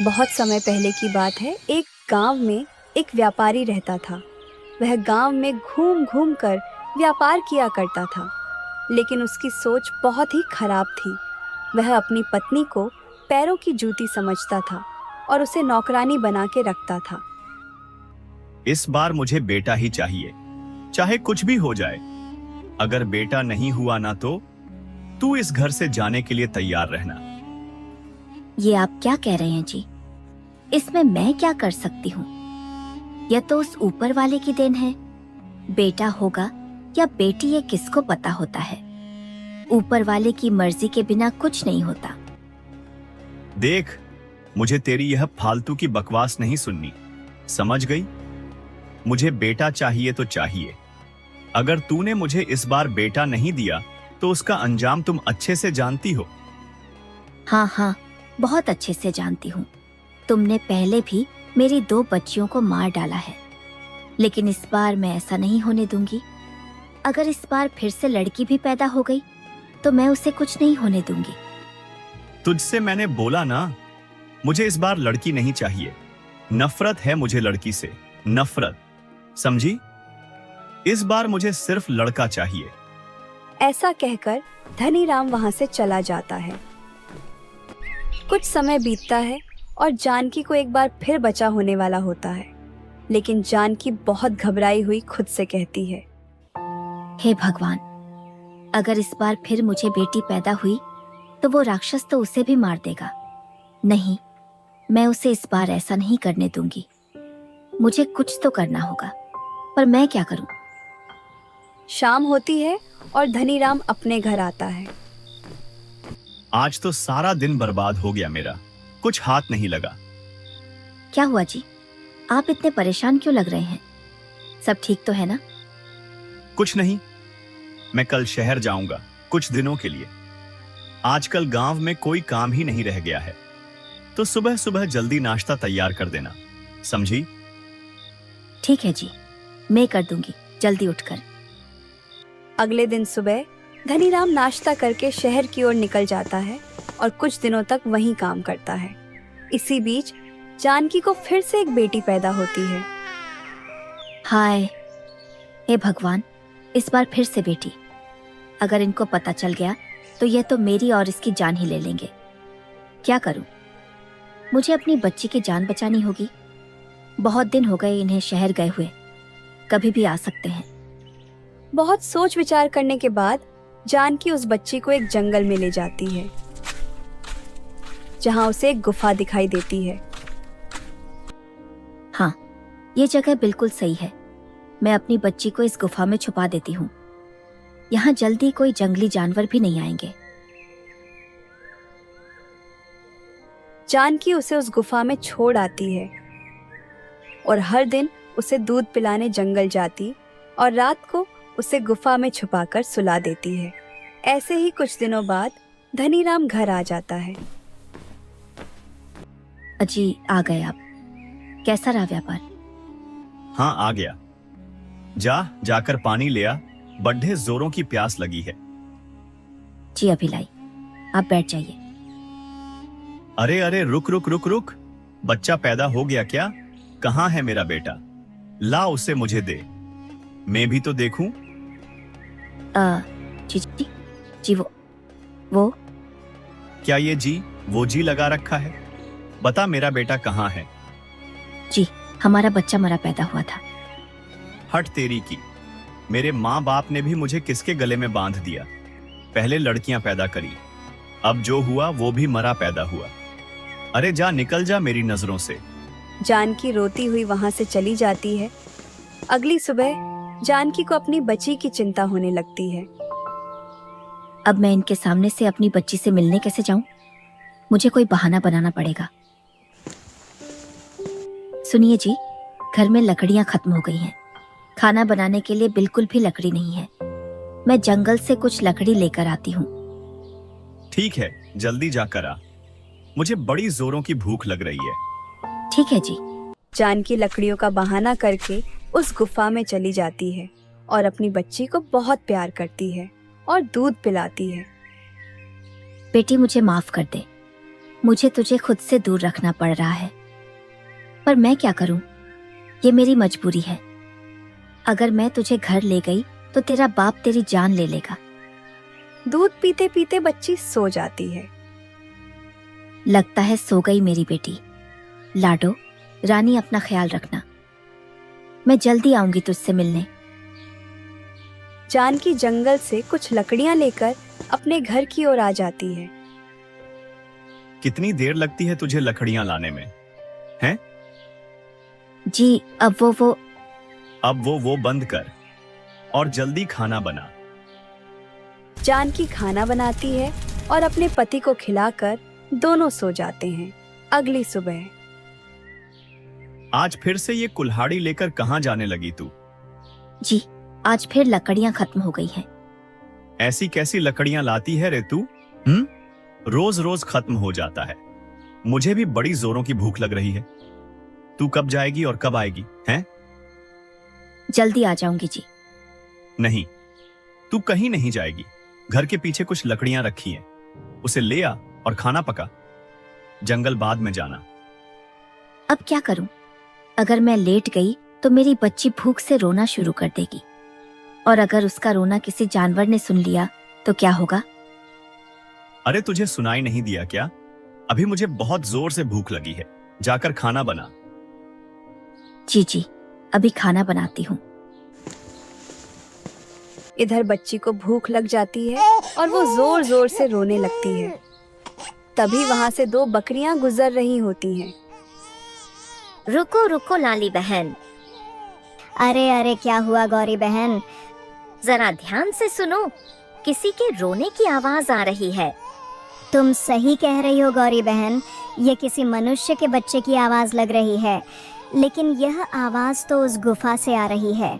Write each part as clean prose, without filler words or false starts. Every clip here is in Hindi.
बहुत समय पहले की बात है। एक गांव में एक व्यापारी रहता था। वह गांव में घूम घूम कर व्यापार किया करता था, लेकिन उसकी सोच बहुत ही खराब थी। वह अपनी पत्नी को पैरों की जूती समझता था और उसे नौकरानी बना के रखता था। इस बार मुझे बेटा ही चाहिए, चाहे कुछ भी हो जाए। अगर बेटा नहीं हुआ ना तो तू इस घर से जाने के लिए तैयार रहना। ये आप क्या कह रहे हैं जी? इसमें मैं क्या कर सकती हूँ? यह तो उस ऊपर वाले की देन है। बेटा होगा या बेटी ये किसको पता होता है। ऊपर वाले की मर्जी के बिना कुछ नहीं होता। देख, मुझे तेरी यह फालतू की बकवास नहीं सुननी, समझ गई? मुझे बेटा चाहिए तो चाहिए। अगर तूने मुझे इस बार बेटा नहीं दिया तो उसका अंजाम तुम अच्छे से जानती हो। हाँ हाँ, बहुत अच्छे से जानती हूँ। तुमने पहले भी मेरी 2 बच्चियों को मार डाला है, लेकिन इस बार मैं ऐसा नहीं होने दूंगी। अगर इस बार फिर से लड़की भी पैदा हो गई तो मैं उसे कुछ नहीं होने दूंगी। तुझसे मैंने बोला ना, मुझे इस बार लड़की नहीं चाहिए। नफरत है मुझे लड़की से, नफरत, समझी? इस बार मुझे सिर्फ लड़का चाहिए। ऐसा कहकर धनीराम वहां से चला जाता है। कुछ समय बीतता है और जानकी को एक बार फिर बच्चा होने वाला होता है, लेकिन जानकी बहुत घबराई हुई खुद से कहती है, हे भगवान, अगर इस बार फिर मुझे बेटी पैदा हुई तो वो राक्षस तो उसे भी मार देगा। नहीं, मैं उसे इस बार ऐसा नहीं करने दूंगी। मुझे कुछ तो करना होगा, पर मैं क्या करूं? शाम होती है और धनीराम अपने घर आता है। आज तो सारा दिन बर्बाद हो गया मेरा, कुछ हाथ नहीं लगा। क्या हुआ जी? आप इतने परेशान क्यों लग रहे हैं? सब ठीक तो है ना? कुछ नहीं, मैं कल शहर जाऊंगा कुछ दिनों के लिए। आजकल गांव में कोई काम ही नहीं रह गया है, तो सुबह सुबह जल्दी नाश्ता तैयार कर देना, समझी? ठीक है जी, मैं कर दूंगी जल्दी उठकर। अगले दिन सुबह धनीराम नाश्ता करके शहर की ओर निकल जाता है और कुछ दिनों तक वहीं काम करता है। इसी बीच जानकी को फिर से एक बेटी पैदा होती है। हाय, हे भगवान, इस बार फिर से बेटी। अगर इनको पता चल गया तो ये तो मेरी और इसकी जान ही ले लेंगे। क्या करूं? मुझे अपनी बच्ची की जान बचानी होगी। बहुत दिन हो गए इन्हें शहर गए हुए, कभी भी आ सकते हैं। बहुत सोच विचार करने के बाद जानकी उस बच्ची को एक जंगल में ले जाती है, जहां उसे एक गुफा दिखाई देती है। हाँ, ये जगह बिल्कुल सही है। मैं अपनी बच्ची को इस गुफा में छुपा देती हूँ। यहाँ जल्दी कोई जंगली जानवर भी नहीं आएंगे। जानकी उसे उस गुफा में छोड़ आती है और हर दिन उसे दूध पिलाने जंगल जाती और रात को उसे गुफा में छुपाकर सुला देती है। ऐसे ही कुछ दिनों बाद धनीराम घर आ जाता है। अजी, आ गए आप। कैसा रहा व्यापार? हाँ, आ गया। जाकर पानी ले आ, बड्ढे जोरों की प्यास लगी है। जी अभी लाई, आप बैठ जाइए। अरे अरे, रुक रुक रुक रुक, बच्चा पैदा हो गया क्या? कहाँ है मेरा बेटा? ला उसे मुझे दे, मैं भी तो देखूं। जी जी जी, वो क्या ये जी वो जी लगा रखा है? बता, मेरा बेटा कहाँ है? जी, हमारा बच्चा मरा पैदा हुआ था। हट तेरी की, मेरे माँ बाप ने भी मुझे किसके गले में बांध दिया। पहले लड़कियां पैदा करी, अब जो हुआ वो भी मरा पैदा हुआ। अरे जा, निकल जा मेरी नजरों से। जानकी रोती हुई वहां से चली जाती है। अगली सुबह जानकी को अपनी बच्ची की चिंता होने लगती है। अब मैं इनके सामने से अपनी बच्ची से मिलने कैसे जाऊं? मुझे कोई बहाना बनाना पड़ेगा। सुनिए जी, घर में लकड़ियां खत्म हो गई हैं। खाना बनाने के लिए बिल्कुल भी लकड़ी नहीं है। मैं जंगल से कुछ लकड़ी लेकर आती हूँ। ठीक है, जल्दी जाकर आ, मुझे बड़ी जोरों की भूख लग रही है। ठीक है जी। जानकी लकड़ियों का बहाना करके उस गुफा में चली जाती है और अपनी बच्ची को बहुत प्यार करती है और दूध पिलाती है। बेटी, मुझे माफ कर दे। मुझे तुझे खुद से दूर रखना पड़ रहा है, पर मैं क्या करूं? ये मेरी मजबूरी है। अगर मैं तुझे घर ले गई तो तेरा बाप तेरी जान ले लेगा। दूध पीते पीते बच्ची सो जाती है। लगता है सो गई मेरी बेटी। लाडो, रानी अपना ख्याल रखना। मैं जल्दी आऊंगी तुझसे मिलने। जानकी जंगल से कुछ लकड़ियां लेकर अपने घर की ओर आ जाती है। कितनी देर लगती है तुझे लकड़ियां लाने में? हैं? जी, अब वो बंद कर और जल्दी खाना बना। जानकी खाना बनाती है और अपने पति को खिलाकर दोनों सो जाते हैं। अगली सुबह आज फिर से ये कुल्हाड़ी लेकर कहाँ जाने लगी तू? जी, आज फिर लकड़ियां खत्म हो गई हैं। ऐसी कैसी लकड़ियां लाती है रे तू? रोज रोज खत्म हो जाता है। मुझे भी बड़ी जोरों की भूख लग रही है। तू कब जाएगी और कब आएगी? हैं? जल्दी आ जाऊंगी जी। नहीं, तू कहीं नहीं जाएगी। घर के पीछे कुछ लकड़ियां रखी हैं, उसे ले आ और खाना पका। जंगल बाद में जाना। अब क्या करूं? अगर मैं लेट गई तो मेरी बच्ची भूख से रोना शुरू कर देगी, और अगर उसका रोना किसी जानवर ने सुन लिया तो क्या होगा? अरे तुझे सुनाई नहीं दिया क्या? अभी मुझे बहुत जोर से भूख लगी है। जाकर खाना बना। जी, अभी खाना बनाती हूँ। इधर बच्ची को भूख लग जाती है और वो जोर जोर से रोने लगती है। तभी वहां से दो बकरियां गुजर रही होती हैं। रुको रुको लाली बहन। अरे अरे, क्या हुआ गौरी बहन? जरा ध्यान से सुनो, किसी के रोने की आवाज आ रही है। तुम सही कह रही हो गौरी बहन, ये किसी मनुष्य के बच्चे की आवाज लग रही है, लेकिन यह आवाज तो उस गुफा से आ रही है।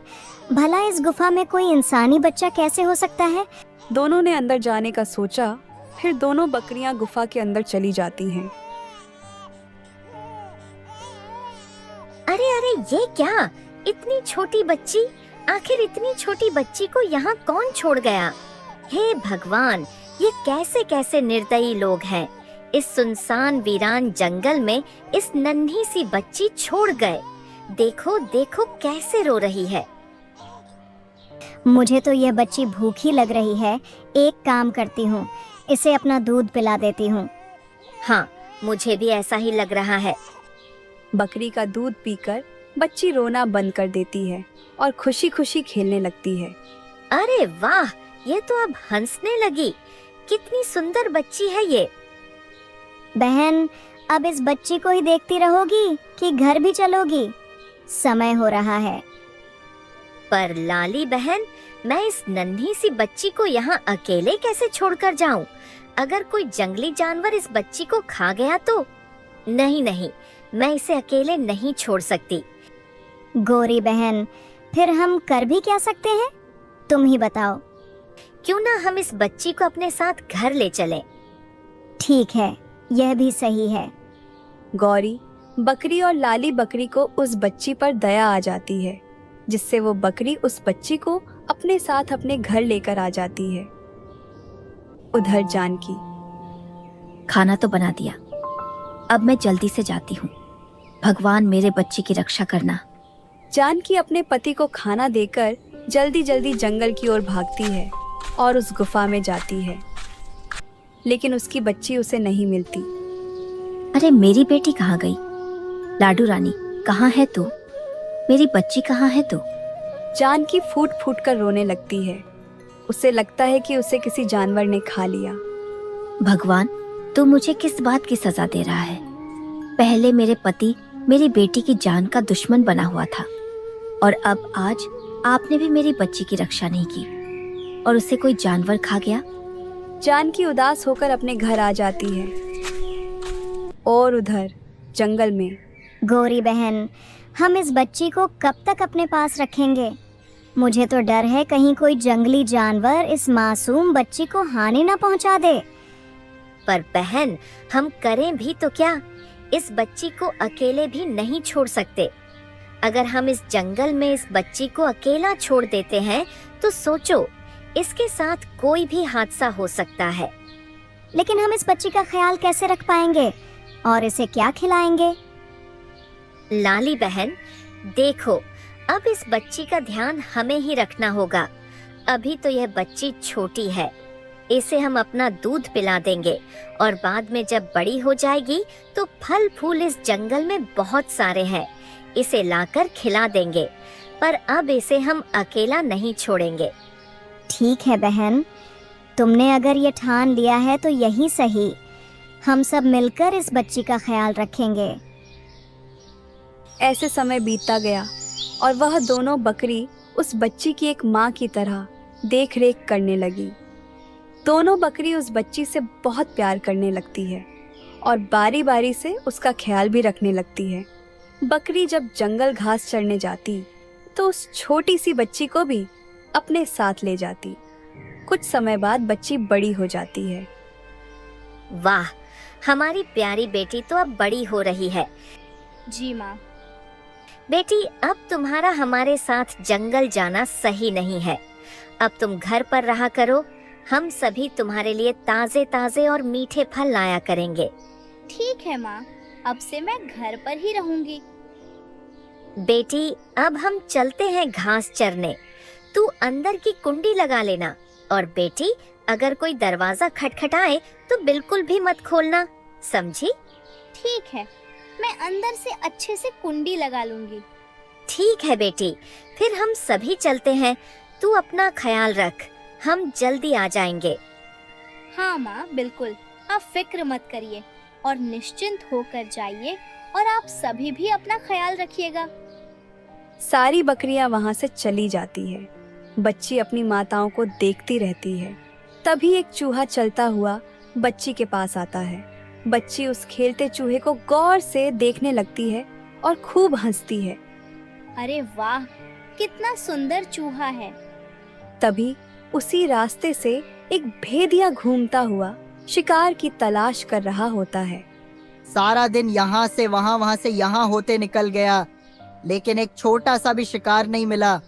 भला इस गुफा में कोई इंसानी बच्चा कैसे हो सकता है? दोनों ने अंदर जाने का सोचा, फिर दोनों बकरियां गुफा के अंदर चली जाती हैं। अरे अरे, ये क्या? इतनी छोटी बच्ची, आखिर इतनी छोटी बच्ची को यहाँ कौन छोड़ गया? हे भगवान, ये कैसे कैसे निर्दयी लोग हैं। इस सुनसान वीरान जंगल में इस नन्ही सी बच्ची छोड़ गए। देखो देखो कैसे रो रही है। मुझे तो यह बच्ची भूखी लग रही है। एक काम करती हूँ, इसे अपना दूध पिला देती हूँ। हाँ, मुझे भी ऐसा ही लग रहा है। बकरी का दूध पीकर बच्ची रोना बंद कर देती है और खुशी खुशी खेलने लगती है। अरे वाह, ये तो अब हंसने लगी। कितनी सुंदर बच्ची है ये। बहन, अब इस बच्ची को ही देखती रहोगी कि घर भी चलोगी? समय हो रहा है। पर लाली बहन, मैं इस नन्ही सी बच्ची को यहाँ अकेले कैसे छोड़कर जाऊं? अगर कोई जंगली जानवर इस बच्ची को खा गया तो? नहीं, मैं इसे अकेले नहीं छोड़ सकती। गौरी बहन, फिर हम कर भी क्या सकते हैं? तुम ही बताओ। क्यों ना हम इस बच्ची को अपने साथ घर ले चलें? ठीक है, यह भी सही है। गौरी, बकरी और लाली बकरी को उस बच्ची पर दया आ जाती है, जिससे वो बकरी उस बच्ची को अपने साथ अपने घर लेकर आ जाती है। उधर जानकी। खाना तो बना दिया, अब मैं जल्दी से जाती हूँ। भगवान मेरे बच्ची की रक्षा करना। जानकी अपने पति को खाना देकर जल्दी जल्दी जंगल की ओर भागती है और उस गुफा में जाती है, लेकिन उसकी बच्ची उसे नहीं मिलती। अरे मेरी बेटी कहाँ गई? लाडू रानी, कहाँ है तू? मेरी बच्ची कहाँ है तू? जानकी फूट फूट कर रोने लगती है। उसे लगता है कि उसे किसी जानवर ने खा लिया। भगवान, तू मुझे किस बात की सजा दे रहा है? पहले मेरे पति मेरी बेटी की जान का दुश्मन बना हुआ था, और अब आज आपने भी मेरी बच्ची की रक्षा नहीं की और उसे कोई जानवर खा गया। जानकी उदास होकर अपने घर आ जाती है। और उधर जंगल में। गौरी बहन, हम इस बच्ची को कब तक अपने पास रखेंगे? मुझे तो डर है कहीं कोई जंगली जानवर इस मासूम बच्ची को हानि ना पहुंचा दे। पर बहन, हम करें भी तो क्या? इस बच्ची को अकेले भी नहीं छोड़ सकते। अगर हम इस जंगल में इस बच्ची को अकेला छोड़ देते हैं तो सोचो, इसके साथ कोई भी हादसा हो सकता है। लेकिन हम इस बच्ची का ख्याल कैसे रख पाएंगे और इसे क्या खिलाएंगे? लाली बहन, देखो, अब इस बच्ची का ध्यान हमें ही रखना होगा। अभी तो यह बच्ची छोटी है, इसे हम अपना दूध पिला देंगे और बाद में जब बड़ी हो जाएगी तो फल फूल इस जंगल में बहुत सारे हैं, इसे लाकर खिला देंगे। पर अब इसे हम अकेला नहीं छोड़ेंगे। ठीक है बहन, तुमने अगर ये ठान लिया है तो यही सही। हम सब मिलकर इस बच्ची का ख्याल रखेंगे। ऐसे समय बीतता गया और वह दोनों बकरी उस बच्ची की एक माँ की तरह देख रेख करने लगी। दोनों बकरी उस बच्ची से बहुत प्यार करने लगती है और बारी बारी से उसका ख्याल भी रखने लगती है। बकरी जब जंगल घास चरने जाती तो उस छोटी सी बच्ची को भी अपने साथ ले जाती। कुछ समय बाद बच्ची बड़ी हो जाती है। वाह, हमारी प्यारी बेटी तो अब बड़ी हो रही है। जी माँ। बेटी, अब तुम्हारा हमारे साथ जंगल जाना सही नहीं है। अब तुम घर पर रहा करो, हम सभी तुम्हारे लिए ताजे ताजे और मीठे फल लाया करेंगे। ठीक है माँ, अब से मैं घर पर ही रहूंगी। बेटी, अब हम चलते हैं घास चरने। तू अंदर की कुंडी लगा लेना और बेटी, अगर कोई दरवाजा खटखटाए तो बिल्कुल भी मत खोलना, समझी? ठीक है, मैं अंदर से अच्छे से कुंडी लगा लूंगी। ठीक है बेटी, फिर हम सभी चलते हैं। तू अपना ख्याल रख, हम जल्दी आ जाएंगे। हाँ माँ, बिल्कुल, आप फिक्र मत करिए और निश्चिंत होकर जाइए और आप सभी भी अपना ख्याल रखिएगा। सारी बकरियां वहां से चली जाती है। बच्ची अपनी माताओं को देखती रहती है। तभी एक चूहा चलता हुआ बच्ची के पास आता है। बच्ची उस खेलते चूहे को गौर से देखने लगती है और खूब हंसती है। अरे वाह, कितना सुंदर चूहा है। तभी उसी रास्ते से एक भेदिया घूमता हुआ शिकार की तलाश कर रहा होता है। सारा दिन यहाँ से वहाँ, वहाँ से यहाँ होते निकल गया, लेकिन एक छोटा सा भी शिकार नहीं मिला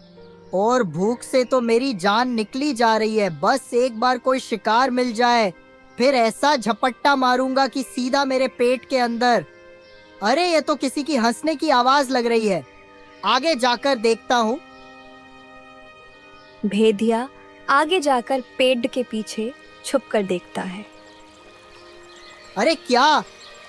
और भूख से तो मेरी जान निकली जा रही है। बस एक बार कोई शिकार मिल जाए, फिर ऐसा झपट्टा मारूंगा कि सीधा मेरे पेट के अंदर। अरे ये तो किसी की हंसने की आवाज लग रही है, आगे जाकर देखता हूँ। भेदिया आगे जाकर पेड़ के पीछे छुपकर देखता है। अरे क्या,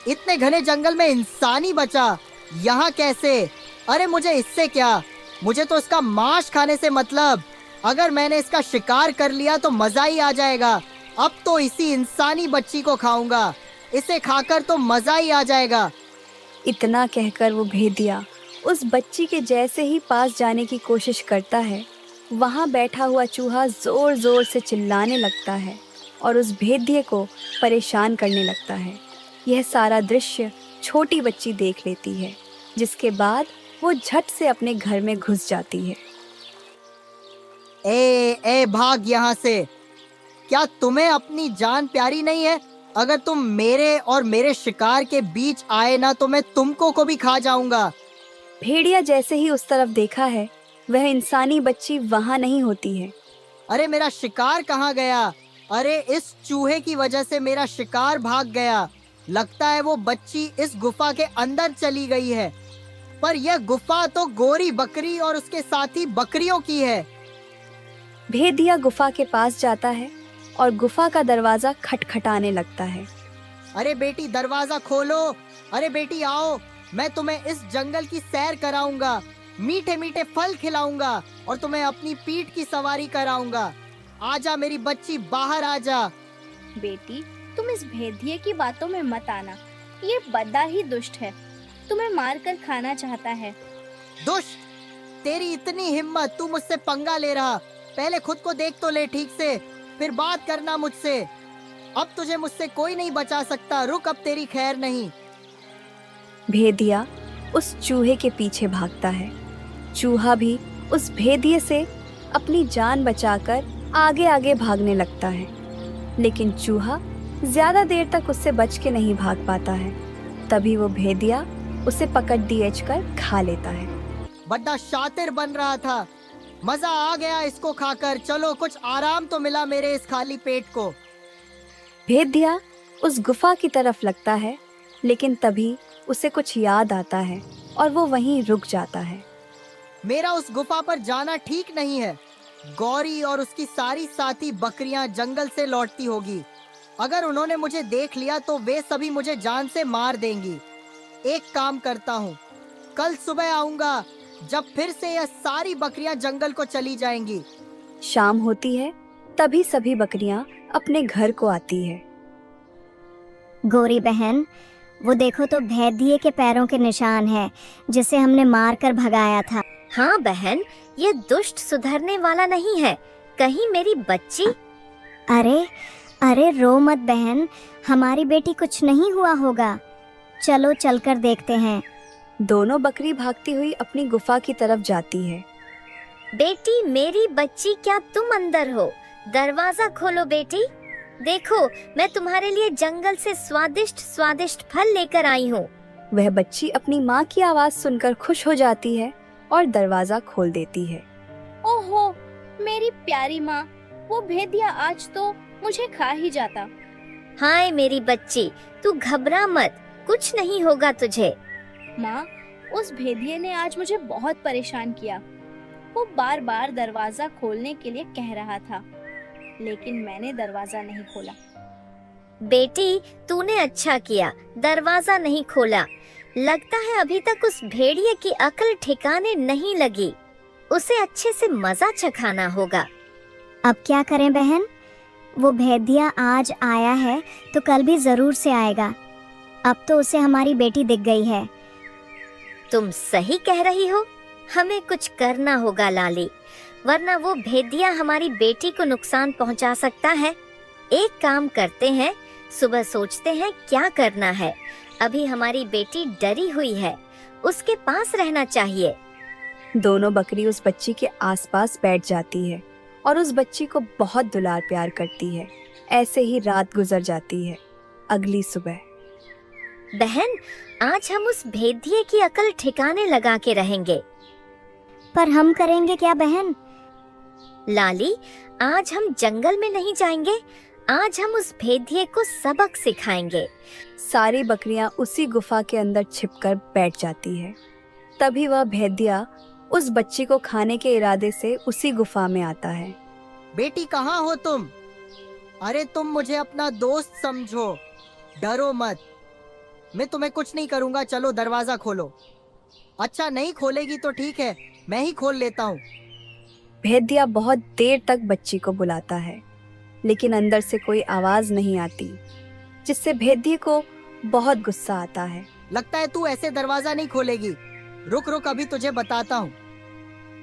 इतने घने जंगल में इंसानी बचा, यहाँ कैसे? अरे मुझे इससे क्या, मुझे तो इसका मांस खाने से मतलब। अगर मैंने इसका शिकार कर लिया तो मजा ही आ जाएगा। अब तो इसी इंसानी बच्ची को खाऊंगा, इसे खाकर तो मजा ही आ जाएगा। इतना कहकर वो भेदिया उस बच्ची के जैसे ही पास जाने की कोशिश करता है, वहां बैठा हुआ चूहा जोर जोर से चिल्लाने लगता है और उस भेदिये को परेशान करने लगता है। यह सारा दृश्य छोटी बच्ची देख लेती है, जिसके बाद वो झट से अपने घर में घुस जाती है। ए भाग यहाँ से। क्या तुम्हें अपनी जान प्यारी नहीं है? अगर तुम मेरे और मेरे शिकार के बीच आए ना तो मैं तुमको को भी खा जाऊंगा। भेड़िया जैसे ही उस तरफ देखा है, वह इंसानी बच्ची वहां नहीं होती है। अरे मेरा शिकार कहाँ गया? अरे इस चूहे की वजह से मेरा शिकार भाग गया। लगता है वो बच्ची इस गुफा के अंदर चली गई है। पर यह गुफा तो गोरी बकरी और उसके साथी बकरियों की है। भेदिया गुफा के पास जाता है और गुफा का दरवाजा खटखटाने लगता है। अरे बेटी दरवाजा खोलो, अरे बेटी आओ, मैं तुम्हें इस जंगल की सैर कराऊंगा, मीठे मीठे फल खिलाऊंगा और तुम्हें अपनी पीठ की सवारी कराऊंगा। आजा मेरी बच्ची, बाहर आजा। बेटी, तुम इस भेदिये की बातों में मत आना, ये बड़ा ही दुष्ट है, तुम्हें मारकर खाना चाहता है। दुष्ट? तेरी इतनी हिम्मत, तू मुझसे पंगा ले रहा? पहले खुद को देख तो ले ठीक से, फिर बात करना मुझसे। अब तुझे मुझसे कोई नहीं बचा सकता, रुक, अब तेरी खैर नहीं। भेदिया उस चूहे के पीछे भागता है। चूहा भी उस भेदिये से अपनी जान बचाकर आगे आगे भागने लगता है, लेकिन चूहा ज्यादा देर तक उससे बच के नहीं भाग पाता है। तभी वो भेदिया उसे पकड़ दिएच कर खा लेता है। बड़ा शातिर बन रहा था, मजा आ गया इसको खाकर। चलो कुछ आराम तो मिला मेरे इस खाली पेट को। भेदिया उस गुफा की तरफ लगता है, लेकिन तभी उसे कुछ याद आता है और वो वहीं रुक जाता है। मेरा उस गुफा पर जाना ठीक नहीं है। गौरी और उसकी सारी साथी बकरियां जंगल से लौटती होगी। अगर उन्होंने मुझे देख लिया तो वे सभी मुझे जान से मार देंगी। एक काम करता हूँ, कल सुबह आऊंगा जब फिर से यह सारी बकरियां जंगल को चली जाएंगी। शाम होती है, तभी सभी बकरियां अपने घर को आती है। गौरी बहन, वो देखो तो भेदिए के पैरों के निशान हैं, जिसे हमने मार कर भगाया था। हाँ बहन, ये दुष्ट सुधरने वाला नहीं है। कहीं मेरी बच्ची? अरे अरे रो मत बहन, हमारी बेटी कुछ नहीं हुआ होगा। चलो चलकर देखते हैं। दोनों बकरी भागती हुई अपनी गुफा की तरफ जाती है। बेटी मेरी बच्ची, क्या तुम अंदर हो? दरवाजा खोलो बेटी। देखो, मैं तुम्हारे लिए जंगल से स्वादिष्ट स्वादिष्ट फल लेकर आई हूँ। वह बच्ची अपनी माँ की आवाज सुनकर खुश हो जाती है और दरवाजा खोल देती है। ओहो, मेरी प्यारी माँ, वो भेदिया आज तो मुझे खा ही जाता। हाय मेरी बच्ची, तू घबरा मत, कुछ नहीं होगा तुझे। माँ, उस भेदिये ने आज मुझे बहुत परेशान किया। वो बार बार दरवाजा खोलने के लिए कह रहा था, लेकिन मैंने दरवाजा नहीं खोला। बेटी, तूने अच्छा किया, दरवाजा नहीं खोला। लगता है अभी तक उस भेड़िए की अकल ठिकाने नहीं लगी। उसे अच्छे से मजा चखाना होगा। अब क्या करें बहन? वो भेदिया आज आया है तो कल भी जरूर से आएगा। अब तो उसे हमारी बेटी दिख गई है। तुम सही कह रही हो, हमें कुछ करना होगा लाली, वरना वो भेदिया हमारी बेटी को नुकसान पहुंचा सकता है। एक काम करते हैं, सुबह सोचते हैं क्या करना है। अभी हमारी बेटी डरी हुई है, उसके पास रहना चाहिए। दोनों बकरी उस बच्ची के आसपास बैठ जाती है और उस बच्ची को बहुत दुलार प्यार करती है। ऐसे ही रात गुजर जाती है। अगली सुबह बहन, आज हम उस भेदिये की अकल ठिकाने लगा के रहेंगे। पर हम करेंगे क्या बहन? लाली, आज हम जंगल में नहीं जाएंगे, आज हम उस भेदिये को सबक सिखाएंगे। सारी बकरियां उसी गुफा के अंदर छिपकर बैठ जाती है। तभी वह भेदिया उस बच्ची को खाने के इरादे से उसी गुफा में आता है। बेटी कहाँ हो तुम? अरे तुम मुझे अपना दोस्त समझो, डरो मत। मैं तुम्हें कुछ नहीं करूँगा, चलो दरवाजा खोलो। अच्छा नहीं खोलेगी तो ठीक है, मैं ही खोल लेता हूँ। भेदिया बहुत देर तक बच्ची को बुलाता है, लेकिन अंदर से कोई आवाज नहीं आती, जिससे भेदिये को बहुत गुस्सा आता है। लगता है तू ऐसे दरवाजा नहीं खोलेगी। रुक रुक, अभी तुझे बताता हूँ।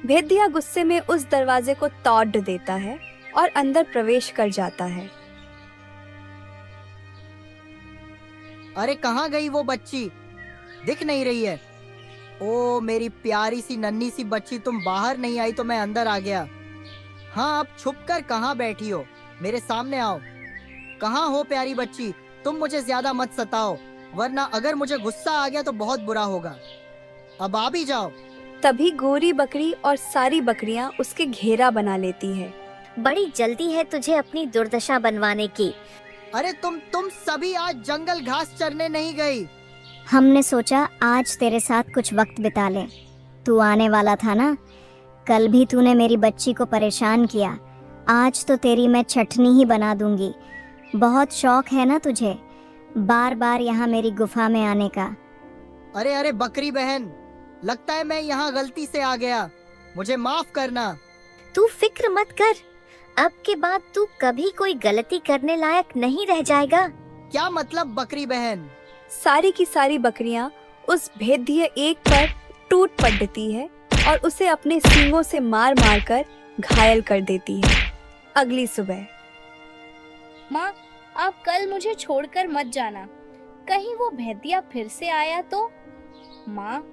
भेदिया गुस्से में उस दरवाजे को तोड़ देता है और अंदर प्रवेश कर जाता है। अरे कहाँ गई वो बच्ची? दिख नहीं रही है। ओ मेरी प्यारी सी नन्ही सी बच्ची, तुम बाहर नहीं आई तो मैं अंदर आ गया। हाँ, अब छुपकर कहाँ बैठी हो? मेरे सामने आओ। कहाँ हो प्यारी बच्ची? तुम मुझे ज्यादा मत सताओ, वरना अगर मुझे गुस्सा आ गया तो बहुत बुरा होगा। अब आ भी जाओ। तभी गोरी बकरी और सारी बकरियां उसके घेरा बना लेती है। बड़ी जल्दी है तुझे अपनी दुर्दशा बनवाने की। अरे तुम सभी आज जंगल घास चरने नहीं गई? हमने सोचा आज तेरे साथ कुछ वक्त बिता लें। तू आने वाला था ना? कल भी तूने मेरी बच्ची को परेशान किया, आज तो तेरी मैं चटनी ही बना दूंगी। बहुत शौक है ना तुझे बार बार यहाँ मेरी गुफा में आने का? अरे अरे बकरी बहन, लगता है मैं यहाँ गलती से आ गया, मुझे माफ करना। तू फिक्र मत कर, अब के बाद तू कभी कोई गलती करने लायक नहीं रह जाएगा। क्या मतलब बकरी बहन? सारी की सारी बकरियां उस भेदिये एक पर टूट पड़ती है और उसे अपने सींगों से मार मार कर घायल कर देती है। अगली सुबह माँ, आप कल मुझे छोड़कर मत जाना, कहीं वो भेदिया फिर से आया तो। माँ,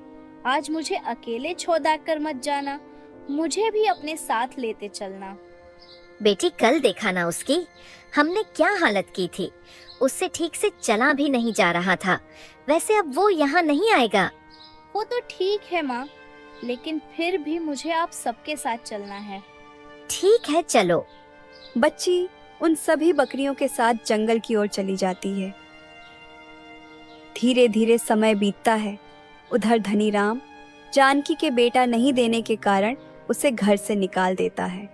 आज मुझे अकेले छोड़ कर मत जाना, मुझे भी अपने साथ लेते चलना। बेटी, कल देखा ना उसकी, हमने क्या हालत की थी। उससे ठीक से चला भी नहीं जा रहा था। वैसे अब वो यहाँ नहीं आएगा। वो तो ठीक है माँ, लेकिन फिर भी मुझे आप सबके साथ चलना है। ठीक है, चलो। बच्ची उन सभी बकरियों के साथ जंगल की ओर चली जाती है। धीरे धीरे समय बीतता है। उधर धनीराम जानकी के बेटा नहीं देने के कारण उसे घर से निकाल देता है।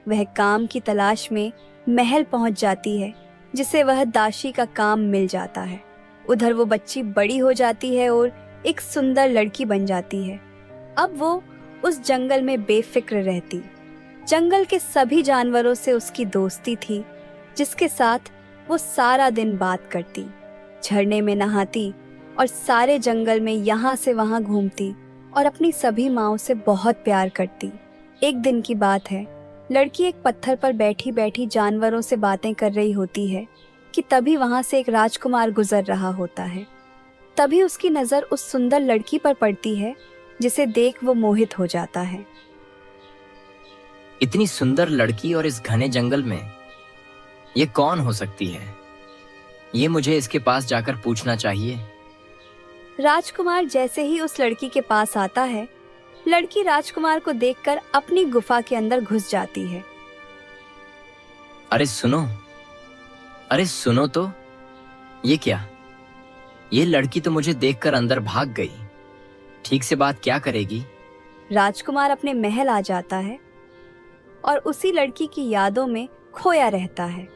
वह काम की तलाश में महल पहुंच जाती है, जिसे वह दासी का काम मिल जाता है। उधर वो बच्ची बड़ी हो जाती है और एक सुंदर लड़की बन जाती है। अब वो उस जंगल में बेफिक्र रहती। जंगल के सभी जानवरों से उसकी दोस्ती थी, जिसके साथ वो सारा दिन बात करती, झरने में नहाती और सारे जंगल में यहाँ से वहाँ घूमती और अपनी सभी माँओं से बहुत प्यार करती। एक दिन की बात है, लड़की एक पत्थर पर बैठी बैठी जानवरों से बातें कर रही होती है कि तभी वहाँ से एक राजकुमार गुजर रहा होता है। तभी उसकी नज़र उस सुंदर लड़की पर पड़ती है, जिसे देख वो मोहित हो जाता है। इतनी सुंदर लड़की और इस घने जंगल में ये कौन हो सकती है? ये मुझे इसके पास जाकर पूछना चाहिए। राजकुमार जैसे ही उस लड़की के पास आता है, लड़की राजकुमार को देखकर अपनी गुफा के अंदर घुस जाती है। अरे सुनो तो, ये क्या? ये लड़की तो मुझे देखकर अंदर भाग गई। ठीक से बात क्या करेगी? राजकुमार अपने महल आ जाता है और उसी लड़की की यादों में खोया रहता है।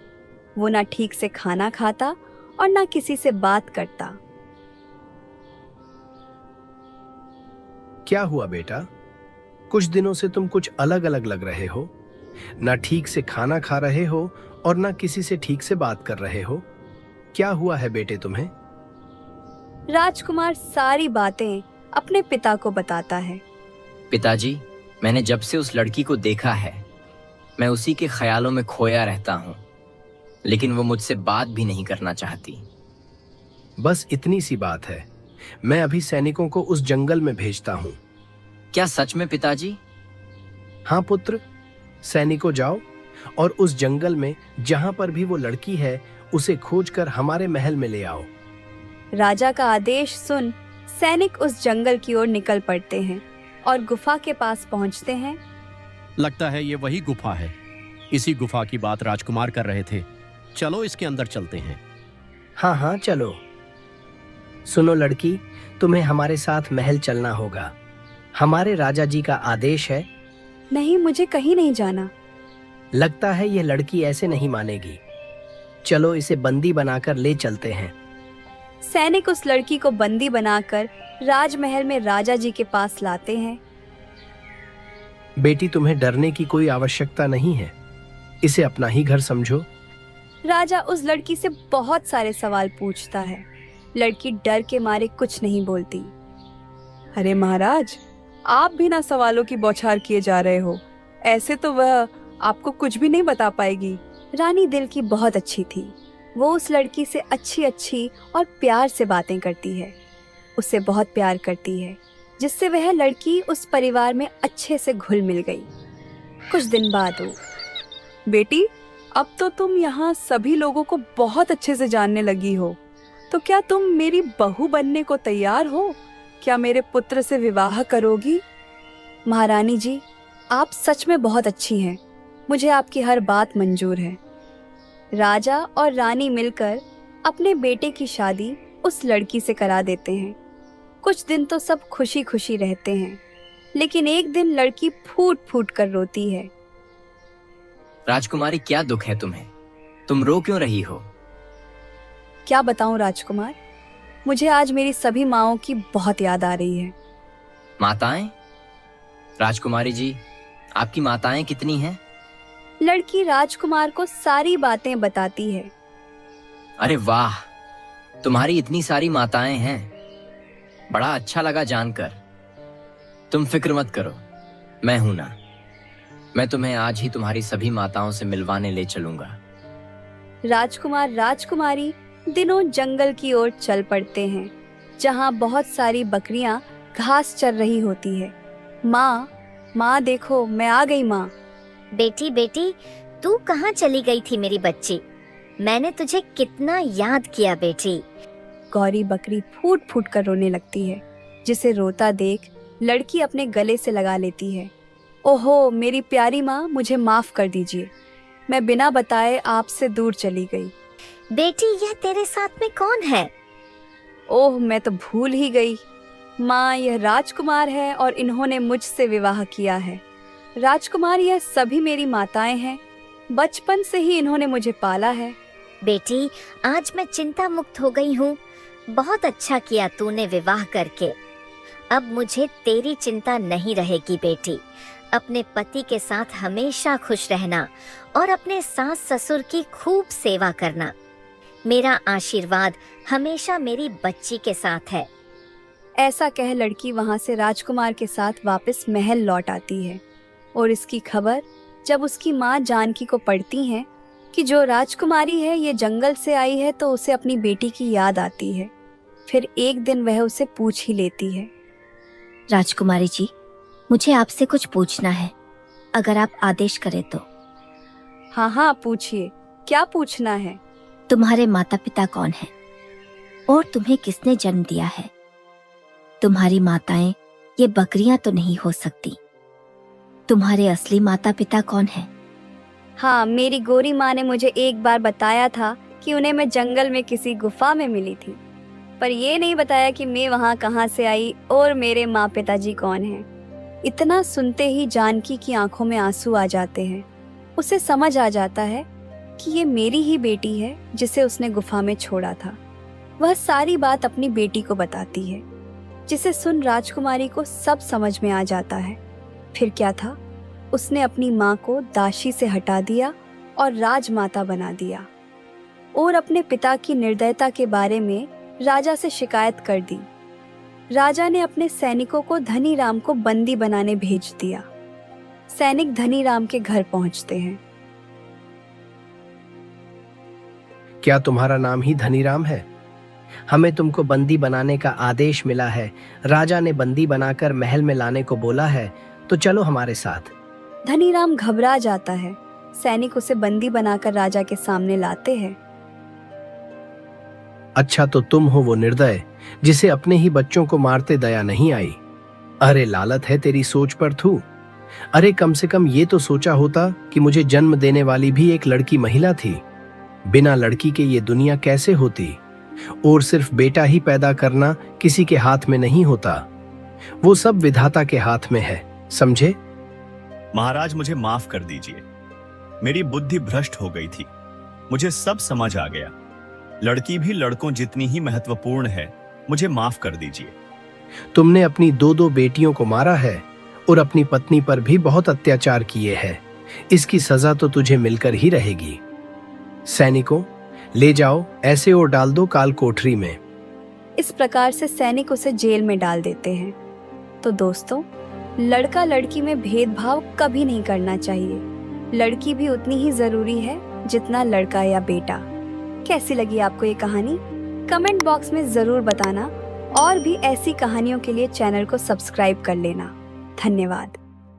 वो ना ठीक से खाना खाता और ना किसी से बात करता। क्या हुआ बेटा? कुछ दिनों से तुम कुछ अलग अलग लग रहे हो। ना ठीक से खाना खा रहे हो और ना किसी से ठीक से बात कर रहे हो। क्या हुआ है बेटे तुम्हें? राजकुमार सारी बातें अपने पिता को बताता है। पिताजी, मैंने जब से उस लड़की को देखा है, मैं उसी के ख्यालों में खोया रहता हूँ, लेकिन वो मुझसे बात भी नहीं करना चाहती। बस इतनी सी बात है। मैं अभी सैनिकों को उस जंगल में भेजता हूँ। क्या सच में पिताजी? हाँ पुत्र, सैनिकों जाओ और उस जंगल में जहां पर भी वो लड़की है उसे खोजकर हमारे महल में ले आओ। राजा का आदेश सुन सैनिक उस जंगल की ओर निकल पड़ते हैं और गुफा के पास पहुंचते हैं। लगता है ये वही गुफा है। इसी गुफा की बात राजकुमार कर रहे थे। चलो इसके अंदर चलते हैं। हाँ हाँ चलो। सुनो लड़की, तुम्हें हमारे साथ महल चलना होगा। हमारे राजा जी का आदेश है। नहीं, मुझे कहीं नहीं जाना। लगता है ये लड़की ऐसे नहीं मानेगी। चलो इसे बंदी बनाकर ले चलते हैं। सैनिक उस लड़की को बंदी बनाकर राजमहल में राजा जी के पास लाते हैं। बेटी, तुम्हें डरने की कोई आवश्यकता नहीं है। इसे अपना ही घर समझो। राजा उस लड़की से बहुत सारे सवाल पूछता है। लड़की डर के मारे कुछ नहीं बोलती। अरे महाराज, आप भी ना सवालों की बौछार किए जा रहे हो। ऐसे तो वह आपको कुछ भी नहीं बता पाएगी। रानी दिल की बहुत अच्छी थी। वो उस लड़की से अच्छी अच्छी और प्यार से बातें करती है, उससे बहुत प्यार करती है, जिससे वह लड़की उस परिवार में अच्छे से घुल मिल गई। कुछ दिन बाद वो, बेटी, अब तो तुम यहाँ सभी लोगों को बहुत अच्छे से जानने लगी हो, तो क्या तुम मेरी बहू बनने को तैयार हो? क्या मेरे पुत्र से विवाह करोगी? महारानी जी, आप सच में बहुत अच्छी हैं। मुझे आपकी हर बात मंजूर है। राजा और रानी मिलकर अपने बेटे की शादी उस लड़की से करा देते हैं। कुछ दिन तो सब खुशी खुशी रहते हैं, लेकिन एक दिन लड़की फूट फूट कर रोती है। राजकुमारी, क्या दुख है तुम्हें? तुम रो क्यों रही हो? क्या बताऊं राजकुमार, मुझे आज मेरी सभी माँओं की बहुत याद आ रही है। माताएं? राजकुमारी जी, आपकी माताएं कितनी हैं? लड़की राजकुमार को सारी बातें बताती है। अरे वाह, तुम्हारी इतनी सारी माताएं हैं। बड़ा अच्छा लगा जानकर। तुम फिक्र मत करो, मैं हूं ना। मैं तुम्हें आज ही तुम्हारी सभी माताओं से मिलवाने ले चलूंगा। राजकुमार राजकुमारी दिनों जंगल की ओर चल पड़ते हैं, जहां बहुत सारी बकरियां घास चर रही होती है। माँ देखो, मैं आ गई माँ। बेटी बेटी, तू कहाँ चली गई थी मेरी बच्ची? मैंने तुझे कितना याद किया बेटी। गौरी बकरी फूट फूट कर रोने लगती है, जिसे रोता देख लड़की अपने गले से लगा लेती है। ओहो मेरी प्यारी माँ, मुझे माफ कर दीजिए। मैं बिना बताए आपसे दूर चली गई। बेटी, यह तेरे साथ में कौन है? ओह, मैं तो भूल ही गई। माँ, यह राजकुमार है और इन्होंने मुझसे विवाह किया है। राजकुमार, यह सभी मेरी माताएं हैं। बचपन से ही इन्होंने मुझे पाला है। बेटी, आज मैं चिंता मुक्त हो गई हूँ। बहुत अच्छा किया तूने विवाह करके। अब मुझे तेरी चिंता नहीं रहेगी बेटी। अपने पति के साथ हमेशा खुश रहना और अपने सास ससुर की खूब सेवा करना। मेरा आशीर्वाद हमेशा मेरी बच्ची के साथ है। ऐसा कह लड़की वहां से राजकुमार के साथ वापस महल लौट आती है और इसकी खबर जब उसकी माँ जानकी को पड़ती है कि जो राजकुमारी है ये जंगल से आई है, तो उसे अपनी बेटी की याद आती है। फिर एक दिन वह उसे पूछ ही लेती है। राजकुमारी जी, मुझे आपसे कुछ पूछना है, अगर आप आदेश करें तो। हाँ हाँ, पूछिए, क्या पूछना है? तुम्हारे माता पिता कौन हैं और तुम्हें किसने जन्म दिया है? तुम्हारी माताएं ये बकरियां तो नहीं हो सकती। तुम्हारे असली माता पिता कौन हैं? हाँ, मेरी गोरी माँ ने मुझे एक बार बताया था कि उन्हें मैं जंगल में किसी गुफा में मिली थी, पर ये नहीं बताया कि मैं वहाँ कहाँ से आई और मेरे माँ पिताजी कौन हैं। इतना सुनते ही जानकी की आंखों में आंसू आ जाते हैं। उसे समझ आ जाता है कि ये मेरी ही बेटी है जिसे उसने गुफा में छोड़ा था। वह सारी बात अपनी बेटी को बताती है, जिसे सुन राजकुमारी को सब समझ में आ जाता है। फिर क्या था, उसने अपनी माँ को दासी से हटा दिया और राजमाता बना दिया और अपने पिता की निर्दयता के बारे में राजा से शिकायत कर दी। राजा ने अपने सैनिकों को धनीराम को बंदी बनाने भेज दिया। सैनिक धनीराम के घर पहुंचते हैं। क्या तुम्हारा नाम ही धनीराम है? हमें तुमको बंदी बनाने का आदेश मिला है। राजा ने बंदी बनाकर महल में लाने को बोला है, तो चलो हमारे साथ। धनीराम घबरा जाता है। सैनिक उसे बंदी बनाकर राजा के सामने लाते हैं। अच्छा, तो तुम हो वो निर्दय जिसे अपने ही बच्चों को मारते दया नहीं आई। अरे लालत है तेरी सोच पर थू। अरे कम से कम ये तो सोचा होता कि मुझे जन्म देने वाली भी एक लड़की महिला थी। बिना लड़की के ये दुनिया कैसे होती? और सिर्फ बेटा ही पैदा करना किसी के हाथ में नहीं होता, वो सब विधाता के हाथ में है, समझे? महाराज, मुझे माफ कर दीजिए। मेरी बुद्धि भ्रष्ट हो गई थी। मुझे सब समझ आ गया। लड़की भी लड़कों जितनी ही महत्वपूर्ण है। मुझे माफ कर दीजिए। तुमने अपनी दो बेटियों को मारा है और अपनी पत्नी पर भी बहुत अत्याचार किए हैं। इसकी सजा तो तुझे मिलकर ही रहेगी। सैनिकों, ले जाओ ऐसे और डाल दो काल कोठरी में। इस प्रकार से सैनिक उसे जेल में डाल देते हैं। तो दोस्तों, लड़का लड़की में भेदभाव कभी नहीं करना चाहिए। लड़की भी उतनी ही जरूरी है जितना लड़का या बेटा। कैसी लगी आपको ये कहानी? कमेंट बॉक्स में जरूर बताना और भी ऐसी कहानियों के लिए चैनल को सब्सक्राइब कर लेना। धन्यवाद।